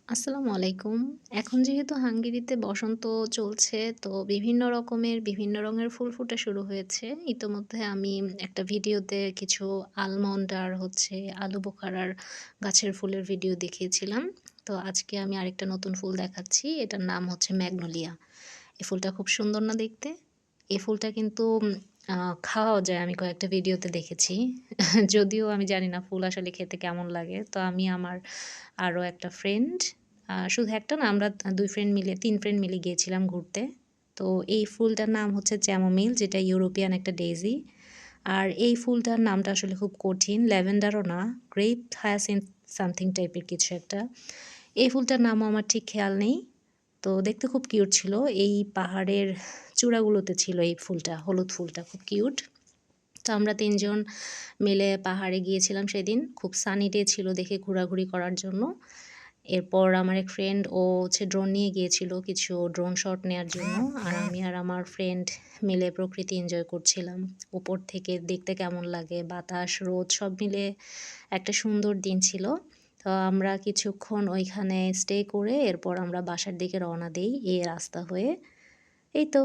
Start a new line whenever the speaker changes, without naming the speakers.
আসসালামু আলাইকুম। এখন যেহেতু হাঙ্গেরিতে বসন্ত চলছে, তো বিভিন্ন রকমের বিভিন্ন রঙের ফুল ফোটা শুরু হয়েছে। ইতোমধ্যে আমি একটা ভিডিওতে কিছু আলমন্ড আর আলু বোখারার গাছের ফুলের ভিডিও দেখিয়েছিলাম। তো আজকে আমি আরেকটা নতুন ফুল দেখাচ্ছি। এটার নাম হচ্ছে ম্যাগনোলিয়া। এই ফুলটা খুব সুন্দর না দেখতে? এই ফুলটা কিন্তু আ খাওয়াও যায়, আমি কয়েকটা ভিডিওতে দেখেছি। যদিও আমি জানি না ফুল আসলে খেতে কেমন লাগে। তো আমি আমার আরো একটা ফ্রেন্ড, শুধু একটা না, আমরা ২ ফ্রেন্ড মিলে ৩ ফ্রেন্ড মিলে গিয়েছিলাম ঘুরতে। তো এই ফুলটার নাম হচ্ছে চ্যামোমিল, যেটা ইউরোপিয়ান একটা ডেইজি। আর এই ফুলটার নামটা আসলে খুব কঠিন। ল্যাভেন্ডারও না, গ্রেপ হায়াসিন্থ সামথিং টাইপের কিছু একটা। এই ফুলটার নামও আমার ঠিক খেয়াল নেই। তো দেখতে খুব কিউট ছিল। এই পাহাড়ের চূড়াগুলোতে ছিল এই ফুলটা, হলুদ ফুলটা খুব কিউট। তো আমরা ৩ জন মিলে পাহাড়ে গিয়েছিলাম সেদিন। খুব সানি ডে ছিল দেখে ঘোরাঘুরি করার জন্য। এরপর আমার এক ফ্রেন্ড, ও ড্রোন নিয়ে গিয়েছিল কিছু ড্রোন শট নেয়ার জন্য। আর আমি আর আমার ফ্রেন্ড মিলে প্রকৃতি এনজয় করছিলাম। উপর থেকে দেখতে কেমন লাগে, বাতাস, রোদ সব মিলে একটা সুন্দর দিন ছিল। তো আমরা কিছুক্ষণ ওইখানে স্টে করে এরপর আমরা বাসার দিকে রওনা দেই এই রাস্তা হয়ে। এই তো।